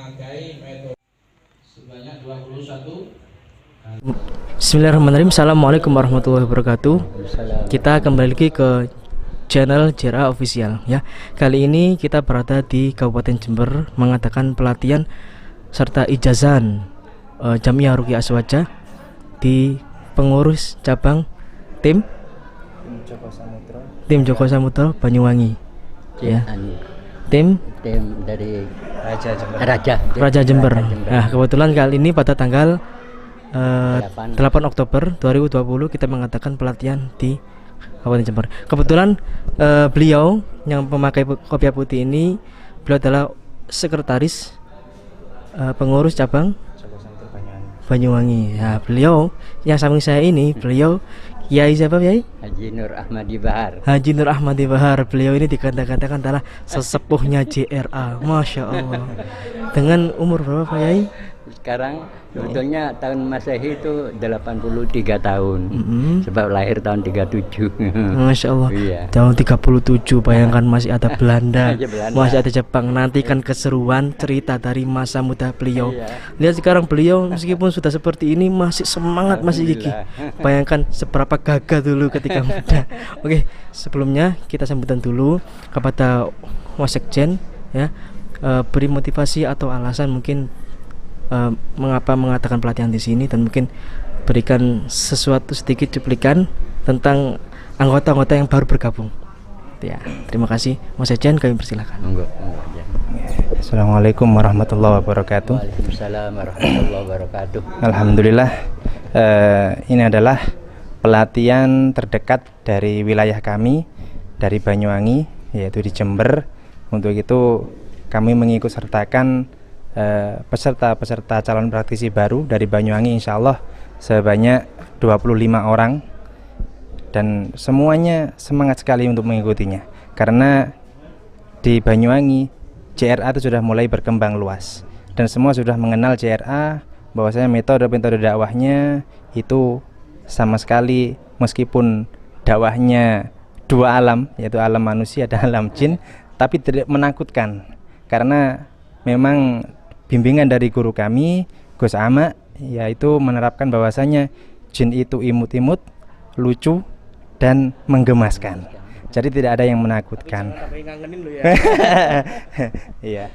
memakai metode sebanyak 21. Bismillahirrahmanirrahim. Assalamualaikum warahmatullahi wabarakatuh. Kita kembali lagi ke channel JRA Official ya. Kali ini kita berada di Kabupaten Jember mengadakan pelatihan serta ijazan Jamiah Ruqyah Aswaja di pengurus cabang tim Joko Samudro Banyuwangi ya. Tim dari Raja Jember. Nah, kebetulan kali ini pada tanggal 8 Oktober 2020 kita mengadakan pelatihan di Kabupaten Jember. Kebetulan beliau yang memakai kopiah putih ini, beliau adalah sekretaris pengurus cabang Banyuwangi. Ya, beliau yang samping saya ini, beliau Kiai siapa, Kiai? Haji Nur Ahmadi Bahar. Haji Nur Ahmadi Bahar. Beliau ini dikatakan adalah sesepuhnya JRA. Masya Allah. Dengan umur berapa, Pak Kiai? Sekarang sebetulnya tahun Masehi itu 83 tahun. Sebab lahir tahun 37. Masya Allah. Iya. Tahun 37, bayangkan masih ada Belanda, Belanda, masih ada Jepang. Nanti kan keseruan cerita dari masa muda beliau. Iya. Lihat sekarang beliau meskipun sudah seperti ini masih semangat, masih gigih. Bayangkan seberapa gagah dulu ketika muda. Oke, sebelumnya kita sambutan dulu kepada Wasekjen ya. Beri motivasi atau alasan mungkin mengapa mengatakan pelatihan di sini, dan mungkin berikan sesuatu sedikit cuplikan tentang anggota-anggota yang baru bergabung. Ya, terima kasih, Mas Ejen, kami persilakan. Assalamualaikum warahmatullahi wabarakatuh. Waalaikumsalam warahmatullahi wabarakatuh. Alhamdulillah, ini adalah pelatihan terdekat dari wilayah kami, dari Banyuwangi, yaitu di Jember. Untuk itu kami mengikut sertakan peserta calon praktisi baru dari Banyuwangi, insya Allah sebanyak 25 orang, dan semuanya semangat sekali untuk mengikutinya karena di Banyuwangi JRA itu sudah mulai berkembang luas dan semua sudah mengenal JRA, bahwasanya metode dakwahnya itu sama sekali, meskipun dakwahnya dua alam, yaitu alam manusia dan alam jin, tapi tidak menakutkan karena memang bimbingan dari guru kami, Gus Ama, yaitu menerapkan bahwasanya jin itu imut-imut, lucu, dan menggemaskan. Jadi tidak ada yang menakutkan. Iya.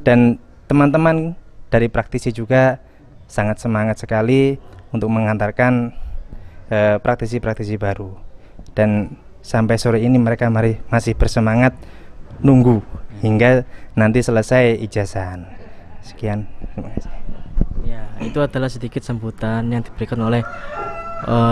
Dan teman-teman dari praktisi juga sangat semangat sekali untuk mengantarkan praktisi-praktisi baru. Dan sampai sore ini mereka masih bersemangat nunggu hingga nanti selesai ijazahan. Sekian, terima kasih. Ya, itu adalah sedikit sambutan yang diberikan oleh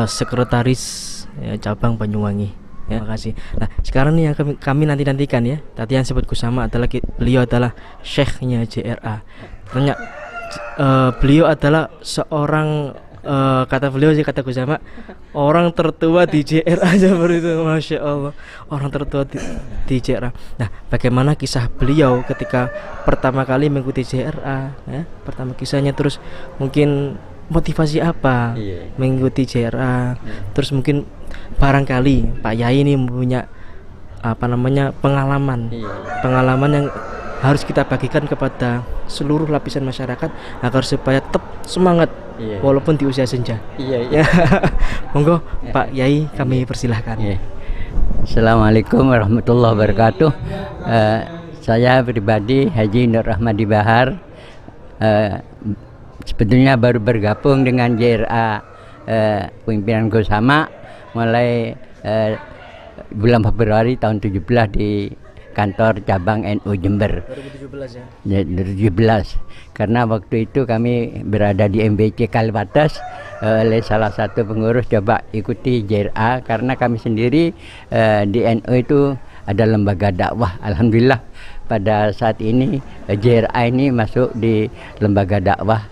sekretaris cabang Banyuwangi. Ya, terima kasih. Nah, sekarang nih yang kami nantikan ya. Tadi yang sebut Kusama adalah beliau adalah syekhnya JRA. Ternyata beliau adalah seorang kata beliau sih, kata Kusama, orang tertua di JRA seperti itu. Masya Allah, orang tertua di JRA. Nah, bagaimana kisah beliau ketika pertama kali mengikuti JRA ya? Pertama kisahnya, terus mungkin motivasi apa mengikuti JRA, terus mungkin barangkali Pak Yai ini punya pengalaman yang harus kita bagikan kepada seluruh lapisan masyarakat agar supaya tetap semangat walaupun di usia senja. Ya. Monggo Pak Yai, kami persilahkan. Assalamualaikum warahmatullahi wabarakatuh. Saya pribadi Haji Nur Ahmadi Bahar, sebetulnya baru bergabung dengan JRA pimpinan Gus Sama mulai bulan Februari tahun 17 di kantor cabang NU Jember 2017 ya? 2017, karena waktu itu kami berada di MBC Kalwatas oleh salah satu pengurus, coba ikuti JRA karena kami sendiri di NU itu ada lembaga dakwah. Alhamdulillah pada saat ini JRA ini masuk di lembaga dakwah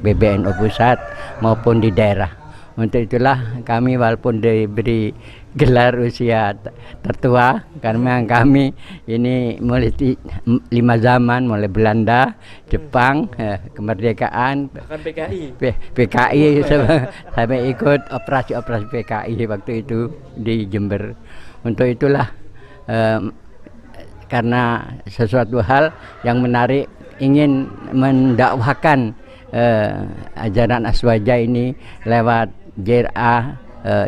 PBNU pusat maupun di daerah. Untuk itulah kami walaupun diberi gelar usia tertua, karena kami ini mulai 5 zaman, mulai Belanda, Jepang, kemerdekaan, bahkan PKI sampai ikut operasi-operasi PKI waktu itu di Jember. Untuk itulah karena sesuatu hal yang menarik ingin mendakwahkan ajaran Aswaja ini lewat JRA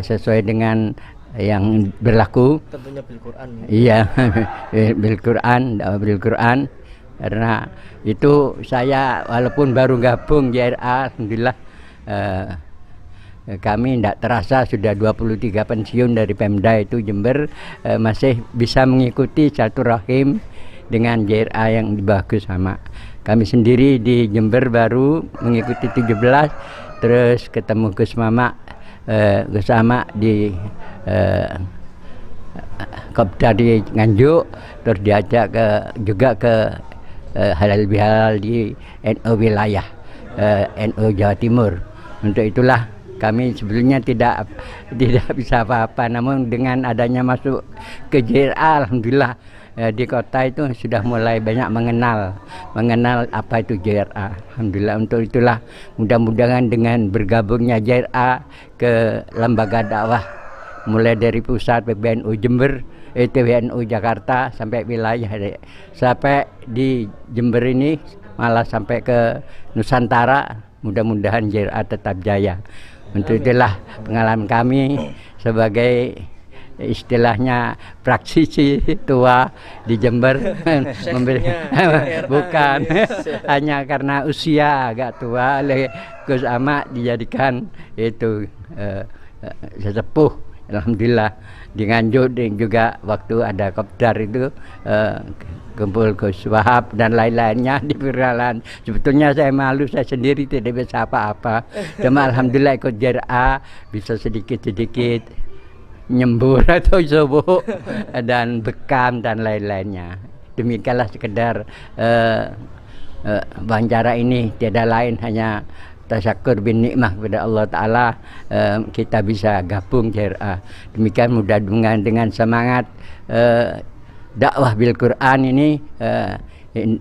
sesuai dengan yang berlaku. Tentunya bil Quran. Iya, bil Quran, dakwah bil Quran. Karena itu saya walaupun baru gabung JRA, alhamdulillah kami tidak terasa sudah 23 pensiun dari Pemda itu Jember, masih bisa mengikuti silaturahim dengan JRA yang bagus sama. Kami sendiri di Jember baru mengikuti 17, terus ketemu Gus Mama, Gus Ama di Kopdar di Nganjuk, terus diajak juga ke halal bihalal di NU wilayah NU Jawa Timur. Untuk itulah kami sebetulnya tidak bisa apa-apa, namun dengan adanya masuk ke JRA, alhamdulillah di kota itu sudah mulai banyak mengenal apa itu JRA. Alhamdulillah, untuk itulah mudah-mudahan dengan bergabungnya JRA ke lembaga dakwah mulai dari pusat PBNU Jember, PBNU Jakarta sampai wilayah, sampai di Jember ini malah sampai ke Nusantara, mudah-mudahan JRA tetap jaya. Untuk itulah pengalaman kami sebagai istilahnya praktisi tua di Jember bukan hanya karena usia agak tua oleh Gus Ama dijadikan itu sesepuh. Alhamdulillah di Nganjuk juga waktu ada Kopdar itu kumpul Gus Wahab dan lain-lainnya di perkenalan. Sebetulnya saya malu, saya sendiri tidak bisa apa-apa. Cuma alhamdulillah ikut JRA bisa sedikit-sedikit nyembur atau subuh dan bekam dan lain-lainnya. Demikianlah sekedar wawancara ini, tiada lain hanya tasyakur bin nikmah kepada Allah Ta'ala kita bisa gabung JRA. Demikian mudah-mudahan dengan semangat dakwah bil Quran ini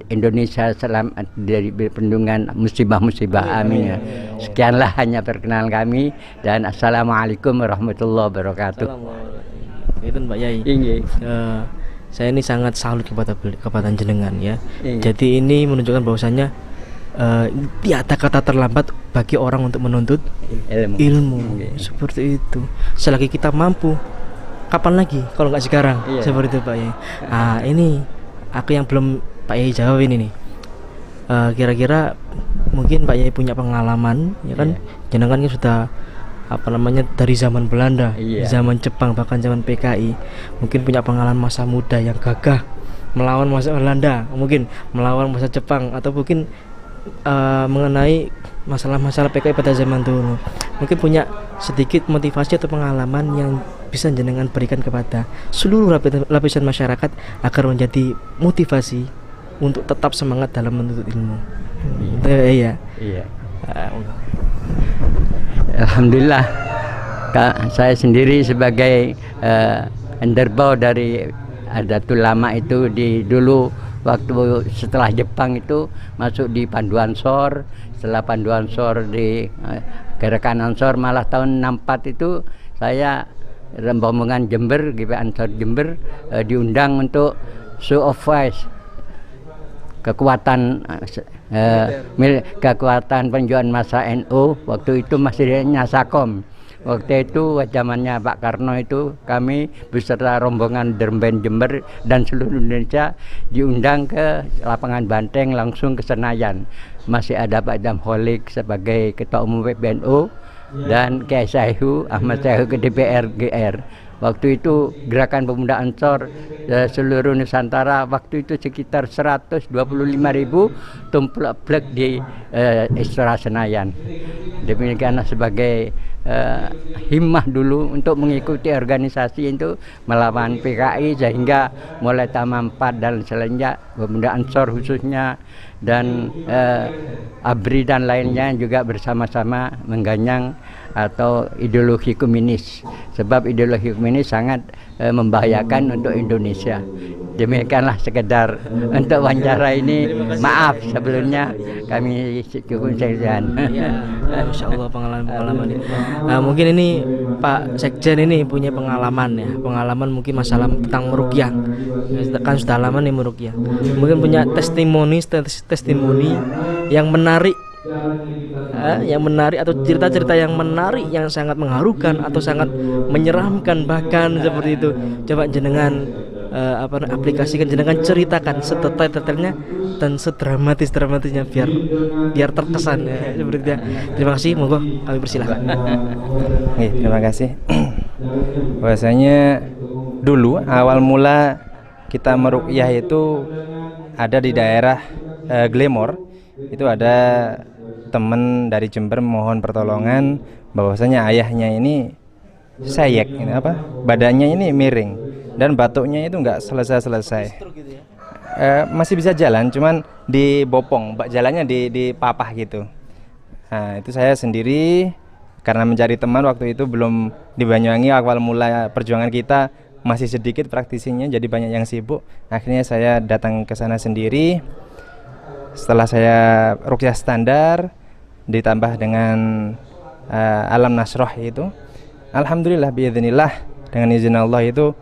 Indonesia selamat dari perlindungan musibah-musibah, amin ya. Sekianlah hanya perkenalan kami, dan assalamualaikum warahmatullahi wabarakatuh. Itu Mbak Yai. Saya ini sangat salut kepada jenengan ya. Jadi ini menunjukkan bahwasannya tiada kata terlambat bagi orang untuk menuntut ilmu. Seperti itu. Selagi kita mampu, kapan lagi kalau nggak sekarang? Seperti itu Pak Yai. Ini aku yang belum Pak Yai jawab ini nih. Kira-kira mungkin Pak Yai punya pengalaman, ya kan? Jenengan kan sudah dari zaman Belanda, zaman Jepang, bahkan zaman PKI. Mungkin punya pengalaman masa muda yang gagah melawan masa Belanda, mungkin melawan masa Jepang, atau mungkin mengenai masalah-masalah PKI pada zaman dulu. Mungkin punya sedikit motivasi atau pengalaman yang bisa jenengan berikan kepada seluruh lapisan masyarakat agar menjadi motivasi untuk tetap semangat dalam menuntut ilmu. Iya. Alhamdulillah, saya sendiri sebagai underbow dari Adatul Ulama itu dulu waktu setelah Jepang itu masuk di Panduan Ansor. Setelah Panduan Ansor di Gerakan Ansor, malah tahun 64 itu saya rombongan Jember, GP Ansor Jember diundang untuk show of voice, kekuatan penjualan massa NU. Waktu itu masih Nyasakom. Waktu itu zamannya Pak Karno itu kami beserta rombongan Derben Jember dan seluruh Indonesia diundang ke lapangan Banteng langsung ke Senayan. Masih ada Pak Damholik sebagai Ketua Umum PBNU dan Kiai Saihu Ahmad Saihu ke DPR GR. Waktu itu Gerakan Pemuda Ansor seluruh Nusantara waktu itu sekitar 125.000 tumplek di Istora Senayan. Demikianlah sebagai himmah dulu untuk mengikuti organisasi itu melawan PKI, sehingga mulai Taman 4 dan selanjutnya Pemuda Ansor khususnya dan ABRI dan lainnya juga bersama-sama mengganyang atau ideologi komunis, sebab ideologi komunis sangat membahayakan untuk Indonesia. Demikianlah sekedar untuk wawancara ini. Maaf sebelumnya kami cukup sekian. Ya, Masya Allah pengalaman ini. Nah, mungkin ini Pak Sekjen ini punya pengalaman ya, pengalaman mungkin masalah tentang meruqyah. Kan sudah lama nih meruqyah. Mungkin punya testimoni yang menarik. Yang menarik atau cerita-cerita yang menarik, yang sangat mengharukan atau sangat menyeramkan bahkan seperti itu. Coba jenengan aplikasikan, jenengan ceritakan sedetail-detailnya dan sedramatis-dramatisnya biar terkesan ya, seperti itu. Terima kasih, monggo kami persilahkan. Terima kasih. Bahwasanya dulu awal mula kita meruqyah itu ada di daerah Glemor. Itu ada teman dari Jember mohon pertolongan bahwasanya ayahnya ini sayek, ini apa? Badannya ini miring dan batuknya itu nggak selesai. Masih bisa jalan, cuman dibopong, jalannya dipapah gitu. Nah, itu saya sendiri karena mencari teman waktu itu belum di Banyuwangi, awal mula perjuangan kita masih sedikit praktisinya, jadi banyak yang sibuk. Akhirnya saya datang ke sana sendiri. Setelah saya ruqyah standar ditambah dengan alam nasroh itu, alhamdulillah biidznillah dengan izin Allah itu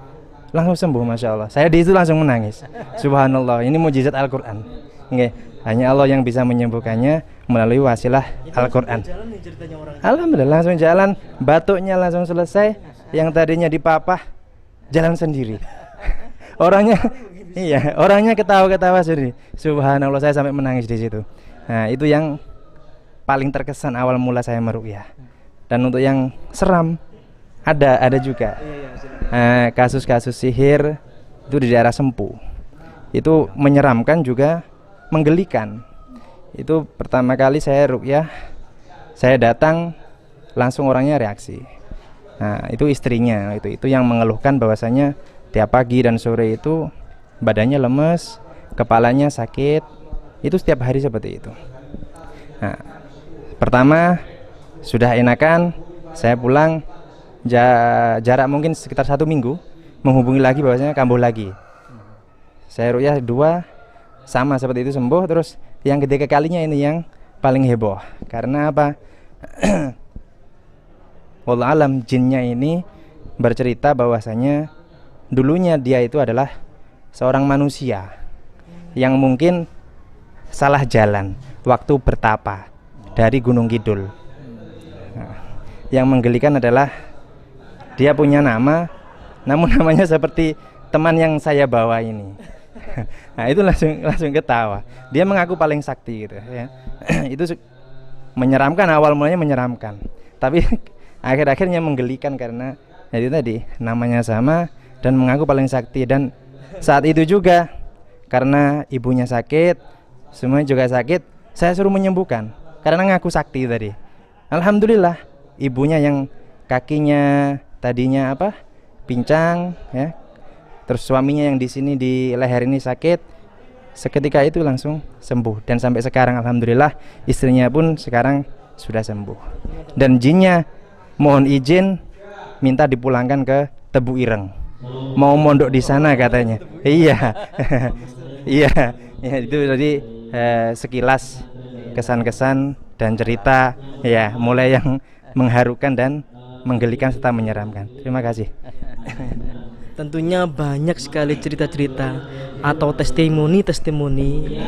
langsung sembuh, masya Allah. Saya di situ langsung menangis. Subhanallah, ini mukjizat Al-Quran. Hanya Allah yang bisa menyembuhkannya melalui wasilah Al-Quran. Alhamdulillah langsung jalan, batuknya langsung selesai. Yang tadinya dipapah jalan sendiri. Orangnya ketawa-ketawa sendiri. Subhanallah, saya sampai menangis di situ. Nah, itu yang paling terkesan awal mula saya meruqyah. Dan untuk yang seram ada juga. Kasus-kasus sihir itu di daerah Sempu. Itu menyeramkan juga menggelikan. Itu pertama kali saya ruqyah, saya datang langsung orangnya reaksi. Nah, itu istrinya itu yang mengeluhkan bahwasanya tiap pagi dan sore itu badannya lemes, kepalanya sakit, itu setiap hari seperti itu. Nah, pertama sudah enakan, saya pulang jarak mungkin sekitar 1 minggu, menghubungi lagi bahwasanya kambuh lagi. Saya ruqyah 2 sama seperti itu sembuh. Terus yang ketiga kalinya ini yang paling heboh. Karena apa? Wallahu alam, jinnya ini bercerita bahwasanya dulunya dia itu adalah seorang manusia yang mungkin salah jalan waktu bertapa dari Gunung Kidul. Nah, yang menggelikan adalah dia punya nama, namun namanya seperti teman yang saya bawa ini. Nah, itu langsung ketawa. Dia mengaku paling sakti gitu ya. Itu menyeramkan, awal mulanya menyeramkan. Tapi akhir-akhirnya menggelikan karena itu tadi namanya sama dan mengaku paling sakti. Dan saat itu juga karena ibunya sakit, semuanya juga sakit, saya suruh menyembuhkan karena ngaku sakti tadi. Alhamdulillah, ibunya yang kakinya tadinya pincang ya, terus suaminya yang di sini di leher ini sakit, seketika itu langsung sembuh. Dan sampai sekarang alhamdulillah istrinya pun sekarang sudah sembuh. Dan jinnya mohon izin minta dipulangkan ke Tebu Ireng, mau mondok di sana katanya. Iya. Iya, itu tadi sekilas kesan-kesan dan cerita ya, mulai yang mengharukan dan menggelikan serta menyeramkan. Terima kasih. Tentunya banyak sekali cerita-cerita atau testimoni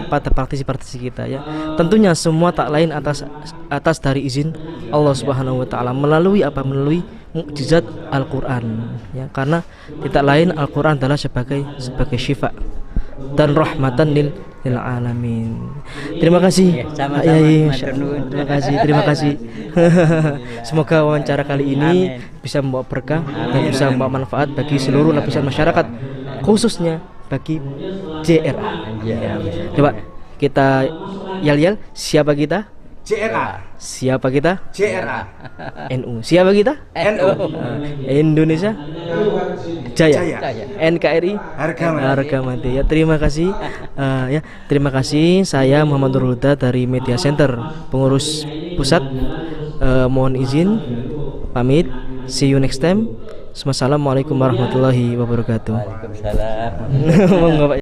pada praktisi kita ya. Tentunya semua tak lain atas dari izin Allah Subhanahu wa taala melalui mukjizat Al-Qur'an ya. Karena tidak lain Al-Qur'an adalah sebagai syifa dan rahmatan lil alamin. Terima kasih. Terima kasih. Semoga wawancara kali ini bisa membawa berkah dan bisa membawa manfaat bagi seluruh lapisan masyarakat, khususnya bagi JRA. Coba kita yel siapa kita? JRA. Siapa kita? JRA. NU. Siapa kita? NU. Indonesia Jaya. NKRI harga mati. Ya, terima kasih. Terima kasih. Saya Muhammad Nurul Huda dari Media Center, pengurus pusat. Mohon izin pamit. See you next time. Wassalamualaikum warahmatullahi wabarakatuh. Waalaikumsalam. Monggo, Pak.